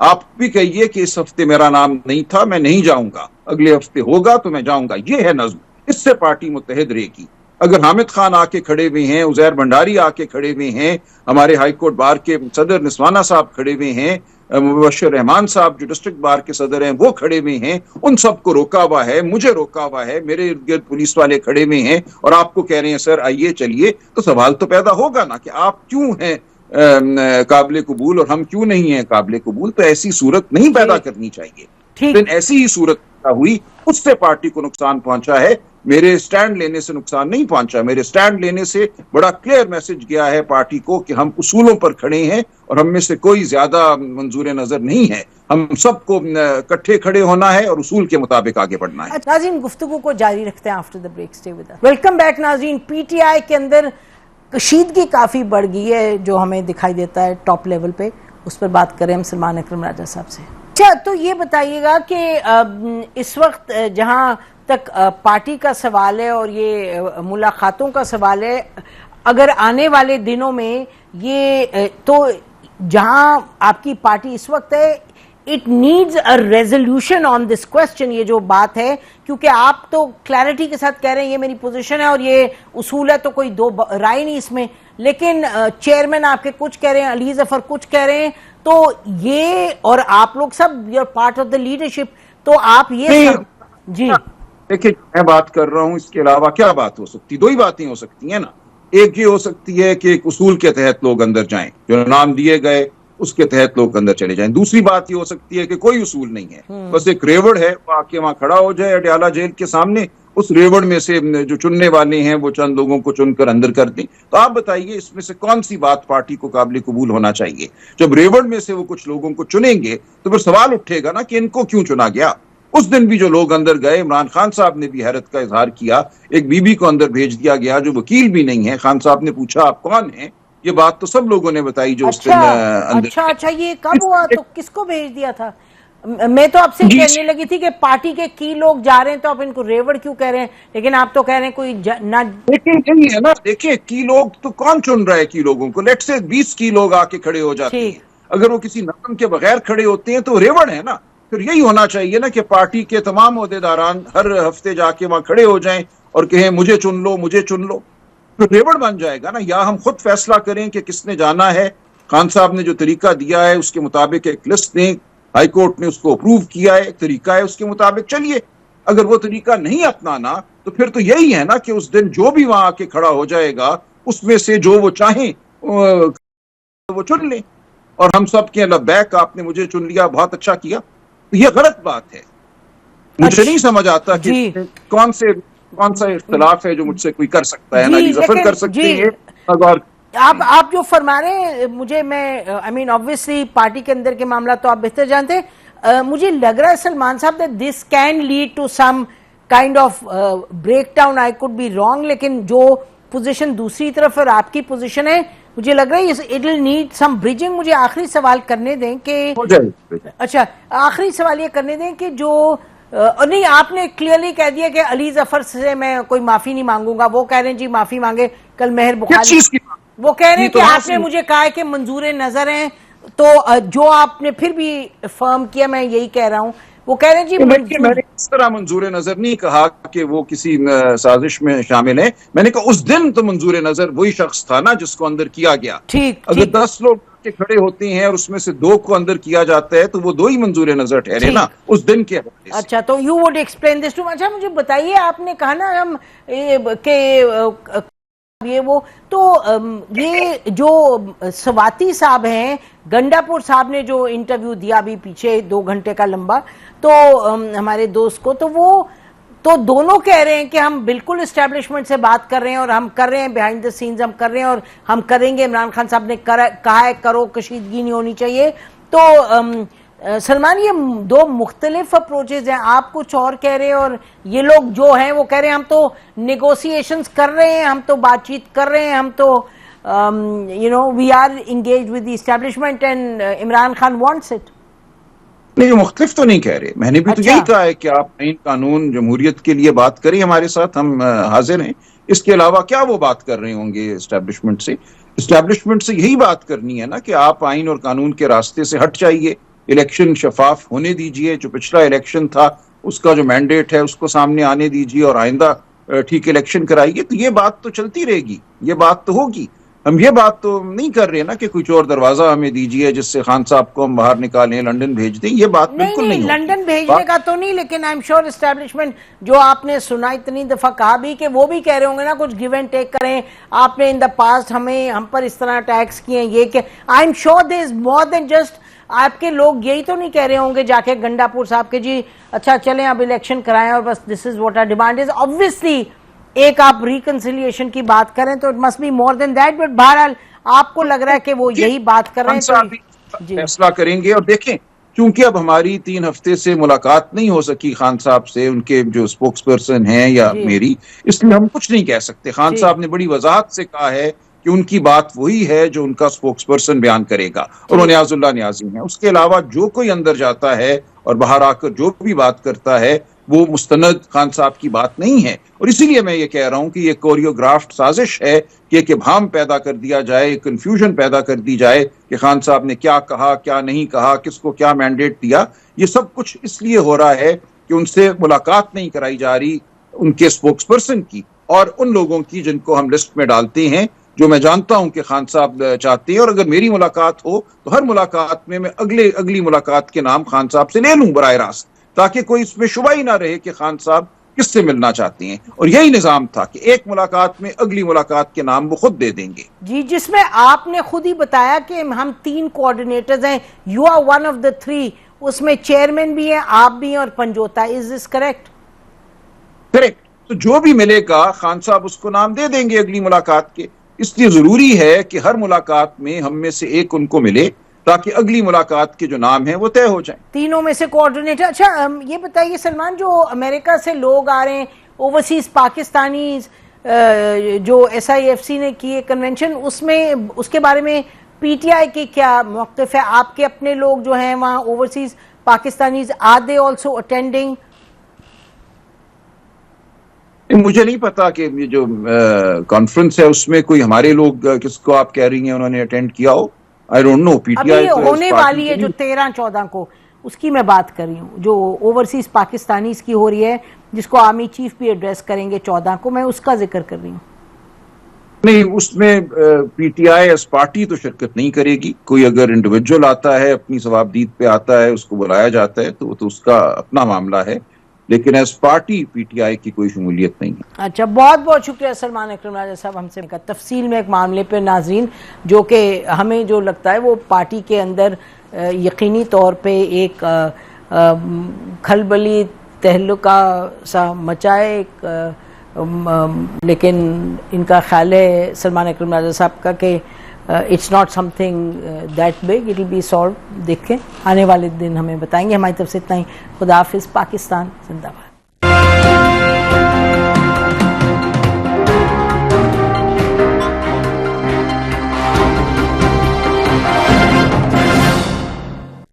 آپ بھی کہیے کہ اس ہفتے میرا نام نہیں تھا، میں نہیں جاؤں گا، اگلے ہفتے ہوگا تو میں جاؤں گا. یہ ہے نظم. اس سے پارٹی متحد رہے گی. اگر حامد خان آ کے کھڑے ہوئے ہیں، عزیر بھنڈاری آ کے کھڑے ہوئے ہیں، ہمارے ہائی کورٹ بار کے صدر نسوانہ صاحب کھڑے ہوئے ہیں، مبشر رحمان صاحب جو ڈسٹرکٹ بار کے صدر ہیں وہ کھڑے ہوئے ہیں، ان سب کو روکا ہوا ہے، مجھے روکا ہوا ہے، میرے ارد گرد پولیس والے کھڑے ہوئے ہیں، اور آپ کو کہہ رہے ہیں سر آئیے چلیے. تو سوال تو پیدا ہوگا نا کہ آپ کیوں ہیں قابل قبول اور ہم کیوں نہیں ہیں قابل قبول. تو ایسی صورت نہیں پیدا کرنی چاہیے. لیکن ایسی ہی صورت پیدا ہوئی، اس سے پارٹی کو نقصان پہنچا ہے. میرے سٹینڈ لینے سے نقصان نہیں پہنچا. میرے سٹینڈ لینے سے بڑا کلیئر میسج گیا ہے پارٹی کو کہ ہم اصولوں پر کھڑے ہیں اور ہم میں سے کوئی زیادہ منظور نظر نہیں ہے. ہم سب کو اکٹھے کھڑے ہونا ہے اور اصول کے مطابق آگے بڑھنا ہے. ناظرین گفتگو کو جاری رکھتے ہیں after the break. Stay with us. Welcome back ناظرین. پی ٹی آئی کے اندر کشیدگی کافی بڑھ گئی ہے جو ہمیں دکھائی دیتا ہے ٹاپ لیول پہ. اس پر بات کریں ہم سلمان اکرم راجہ صاحب سے. اچھا تو یہ بتائیے گا کہ اس وقت جہاں تک پارٹی کا سوال ہے اور یہ ملاقاتوں کا سوال ہے، اگر آنے والے دنوں میں یہ تو جہاں آپ کی پارٹی اس وقت ہے it needs a resolution on this question, یہ جو بات ہے، کیونکہ آپ تو کلیئرٹی کے ساتھ کہہ رہے ہیں یہ میری پوزیشن ہے اور یہ اصول ہے تو کوئی دو رائے نہیں اس میں، لیکن چیئرمین آپ کے کچھ کہہ رہے ہیں، علی ظفر کچھ کہہ رہے ہیں، تو یہ اور آپ لوگ سب you are part of the leadership, تو آپ یہ جی دیکھیں میں بات کر رہا ہوں، اس کے علاوہ کیا بات ہو سکتی؟ دو ہی باتیں ہو سکتی ہیں نا. ایک یہ ہو سکتی ہے کہ ایک اصول کے تحت لوگ اندر جائیں، جو نام دیے گئے اس کے تحت لوگ اندر چلے جائیں. دوسری بات یہ ہو سکتی ہے کہ کوئی اصول نہیں ہے، بس ایک ریوڑ ہے، وہ آ کے وہاں کھڑا ہو جائے اڈیالہ جیل کے سامنے، اس ریوڑ میں سے جو چننے والے ہیں وہ چند لوگوں کو چن کر اندر کر دیں. تو آپ بتائیے اس میں سے کون سی بات پارٹی کو قابل قبول ہونا چاہیے؟ جب ریوڑ میں سے وہ کچھ لوگوں کو چنیں گے تو پھر سوال اٹھے گا نا کہ ان کو کیوں چنا گیا. اس دن بھی جو لوگ اندر گئے، عمران خان صاحب نے بھی حیرت کا اظہار کیا، ایک بی بی کو اندر بھیج دیا گیا جو وکیل بھی نہیں ہے. خان صاحب نے پوچھا آپ کون ہیں؟ یہ بات تو سب لوگوں نے بتائی جو اس دن اندر. اچھا یہ کب ہوا؟ تو کس کو بھیج دیا تھا؟ میں تو آپ سے کہنے لگی تھی کہ پارٹی کے کی لوگ جا رہے ہیں تو آپ ان کو ریوڑ کیوں کہہ رہے ہیں، لیکن آپ تو کہہ رہے ہیں کوئی نہ. نہیں ہے نا. دیکھیں کی لوگ تو کون چن رہا ہے کی لوگوں کو؟ لیٹ سے 20 کی لوگ آ کے کھڑے ہو جاتے ہیں، اگر وہ کسی نظم کے بغیر کھڑے ہوتے ہیں تو ریوڑ ہے نا. پھر یہی ہونا چاہیے نا کہ پارٹی کے تمام عہدیداران ہر ہفتے جا کے وہاں کھڑے ہو جائیں اور کہیں مجھے چن لو مجھے چن لو. پھر ریوڑ بن جائے گا نا. یا ہم خود فیصلہ کریں کہ کس نے جانا ہے. خان صاحب نے جو طریقہ دیا ہے اس کے مطابق ایک لسٹ دیں، ہائی کورٹ نے اس کو اپروو کیا ہے، ایک طریقہ ہے، اس کے مطابق چلیے. اگر وہ طریقہ نہیں اپنانا تو پھر تو یہی ہے نا کہ اس دن جو بھی وہاں آ کے کھڑا ہو جائے گا اس میں سے جو وہ چاہیں وہ چن لیں، اور ہم سب کے لبیک آپ نے مجھے چن لیا بہت اچھا کیا. تو یہ غلط بات ہے. مجھے نہیں سمجھ آتا کہ کون سا اختلاف ہے جو مجھ سے کوئی کر سکتا ہے. علی ظفر کر سکتے ہیں. آپ جو فرما رہے ہیں مجھے میں obviously پارٹی کے اندر کے معاملہ تو آپ بہتر جانتے ہیں. مجھے لگ رہا ہے سلمان صاحب that this can lead to some kind of breakdown. I could be wrong, لیکن جو پوزیشن دوسری طرف اور آپ کی پوزیشن ہے مجھے لگ رہا ہے it will need some bridging. مجھے آخری سوال کرنے دیں کہ اچھا آخری سوال یہ کرنے دیں کہ جو نہیں آپ نے کلیئرلی کہہ دیا کہ علی ظفر سے میں کوئی معافی نہیں مانگوں گا. وہ کہہ رہے ہیں جی معافی مانگے. کل مہر بخاری وہ کہہ رہے ہیں کہ آپ نے مجھے کہا ہے کہ منظور نظر ہیں، تو جو آپ نے پھر بھی فرم کیا میں یہی کہہ رہا ہوں. وہ کہہ رہے ہیں جی میں نے اس طرح منظور نظر نہیں کہا کہ وہ کسی سازش میں شامل ہیں. میں نے کہا اس دن تو منظور نظر وہی شخص تھا نا جس کو اندر کیا گیا. اگر 10 لوگ کے کھڑے ہوتے ہیں اور اس میں سے 2 کو اندر کیا جاتا ہے تو وہ 2 ہی منظور نظر ٹھہرے نا اس دن کے حوالے سے. اچھا تو you would explain this to. اچھا مجھے بتائیے آپ نے کہا نا ہم کہ یہ وہ تو یہ جو سواتی صاحب ہیں گنڈا پور صاحب نے جو انٹرویو دیا ابھی پیچھے 2 گھنٹے کا لمبا تو ہمارے دوست کو، تو وہ تو دونوں کہہ رہے ہیں کہ ہم بالکل اسٹیبلشمنٹ سے بات کر رہے ہیں اور ہم کر رہے ہیں بیہائنڈ دا سینز ہم کر رہے ہیں اور ہم کریں گے. عمران خان صاحب نے کہا ہے کرو، کشیدگی نہیں ہونی چاہیے. تو سلمان یہ 2 مختلف اپروچز ہیں. آپ کچھ اور کہہ رہے ہیں اور یہ لوگ جو ہیں وہ کہہ رہے ہیں ہم تو نیگوسیشنز کر رہے ہیں، ہم تو بات چیت کر رہے ہیں، ہم تو we are engage with the establishment and Imran Khan wants it. نہیں مختلف تو نہیں کہہ رہے. میں نے بھی تو یہی کہا ہے کہ آپ آئین قانون جمہوریت کے لیے بات کریں ہمارے ساتھ، ہم حاضر ہیں. اس کے علاوہ کیا وہ بات کر رہے ہوں گے اسٹیبلشمنٹ سے؟ اسٹیبلشمنٹ سے یہی بات کرنی ہے نا کہ آپ آئین اور قانون کے راستے سے ہٹ جائیے. الیکشن شفاف ہونے دیجئے, جو پچھلا الیکشن تھا اس کا جو مینڈیٹ ہے اس کو سامنے آنے دیجئے اور آئندہ ٹھیک الیکشن کرائیے. تو یہ بات تو چلتی رہے گی, یہ بات تو ہوگی. ہم یہ بات تو نہیں کر رہے نا کہ کوئی اور دروازہ ہمیں دیجئے جس سے خان صاحب کو ہم باہر نکالیں, لنڈن بھیج دیں. یہ بات بالکل نہیں ہوگی. لنڈن بھیجنے کا تو نہیں, لیکن آئی ایم شیور اسٹیبلشمنٹ جو آپ نے سنا اتنی دفعہ کہا بھی کہ وہ بھی کہہ رہے ہوں گے نا کچھ گیو اینڈ ٹیک کریں. آپ نے ان دا پاسٹ ہم پر اس طرح ٹیکس کیے, یہ کہ I am sure there is more than just. آپ کے لوگ یہی تو نہیں کہہ رہے ہوں گے جا کے گنڈا پور صاحب کے جی اچھا چلیں اب الیکشن کرائیں اور بس this is what our demand is. Obviously ایک آپ ریکنسیلیشن کی بات کریں تو it must be more than that, but بہرحال آپ کو لگ رہا ہے کہ وہ یہی بات کر رہے ہیں. فیصلہ کریں گے. اور دیکھیں چونکہ اب ہماری 3 ہفتے سے ملاقات نہیں ہو سکی خان صاحب سے, ان کے جو اسپوکس پرسن ہیں یا میری, اس لیے ہم کچھ نہیں کہہ سکتے. خان صاحب نے بڑی وضاحت سے کہا ہے کہ ان کی بات وہی ہے جو ان کا اسپوکس پرسن بیان کرے گا, اور وہ نیاز اللہ نیازی ہیں. اس کے علاوہ جو کوئی اندر جاتا ہے اور باہر آ کر جو بھی بات کرتا ہے وہ مستند خان صاحب کی بات نہیں ہے. اور اسی لیے میں یہ کہہ رہا ہوں کہ یہ کوریوگرافٹ سازش ہے کہ ایک ابہام پیدا کر دیا جائے, ایک کنفیوژن پیدا کر دی جائے کہ خان صاحب نے کیا کہا, کیا نہیں کہا, کس کو کیا مینڈیٹ دیا. یہ سب کچھ اس لیے ہو رہا ہے کہ ان سے ملاقات نہیں کرائی جا رہی ان کے اسپوکس پرسن کی اور ان لوگوں کی جن کو ہم لسٹ میں ڈالتے ہیں, جو میں جانتا ہوں کہ خان صاحب چاہتے ہیں. اور اگر میری ملاقات ہو تو ہر ملاقات میں اگلی ملاقات کے نام خان صاحب سے لے لوں براہ راست, تاکہ کوئی اس میں شبہ ہی نہ رہے کہ خان صاحب کس سے ملنا چاہتے ہیں. اور یہی نظام تھا کہ ایک ملاقات میں اگلی ملاقات کے نام وہ خود دے دیں گے. جی, جس میں آپ نے خود ہی بتایا کہ ہم 3 کوآرڈینیٹرز ہیں, you are one of the 3, اس میں چیئرمین بھی ہیں, آپ بھی ہیں اور پنجوتا. از دس کریکٹ؟ کریکٹ. تو جو بھی ملے گا خان صاحب اس کو نام دے دیں گے اگلی ملاقات کے. اس لیے ضروری ہے کہ ہر ملاقات میں ہم میں سے ایک ان کو ملے تاکہ اگلی ملاقات کے جو نام ہیں وہ طے ہو جائیں. تینوں میں سے کوآرڈینیٹر. اچھا یہ بتائیے سلمان, جو امریکہ سے لوگ آ رہے ہیں, اوورسیز پاکستانیز, جو SIFC نے کی کنونشن, اس کے بارے میں PTI کی کیا موقف ہے؟ آپ کے اپنے لوگ جو ہیں وہاں overseas Pakistanis, are they also attending? مجھے نہیں پتا کہ یہ جو کانفرنس ہے اس میں کوئی ہمارے لوگ کس کو آپ کہہ رہی ہیں انہوں نے اٹینڈ کیا ہو. I don't know. ابھی ہونے والی ہے جو 13-14 کو, اس کی میں بات کر رہی ہوں, جو اوورسیز پاکستانیز کی ہو رہی ہے, جس کو آرمی چیف بھی ایڈریس کریں گے 14 کو, میں اس کا ذکر کر رہی ہوں. نہیں, اس میں PTI ایس پارٹی تو شرکت نہیں کرے گی. کوئی اگر انڈیویجول آتا ہے, اپنی ثوابدید پہ آتا ہے, اس کو بلایا جاتا ہے تو اس کا اپنا معاملہ ہے, لیکن ایس پارٹی PTI کی کوئی شمولیت نہیں ہے. اچھا, بہت بہت شکریہ سلمان اکرم راجہ صاحب ہم سے تفصیل میں ایک معاملے پہ. ناظرین, جو کہ ہمیں جو لگتا ہے وہ پارٹی کے اندر یقینی طور پہ ایک کھلبلی تہلکہ سا مچائے, لیکن ان کا خیال ہے سلمان اکرم راجہ صاحب کا کہ it's not something that big, it will be solve. دیکھیں آنے والے دن ہمیں بتائیں گے. ہماری طرف سے اتنا ہی. خدا حافظ. پاکستان زندہ باد.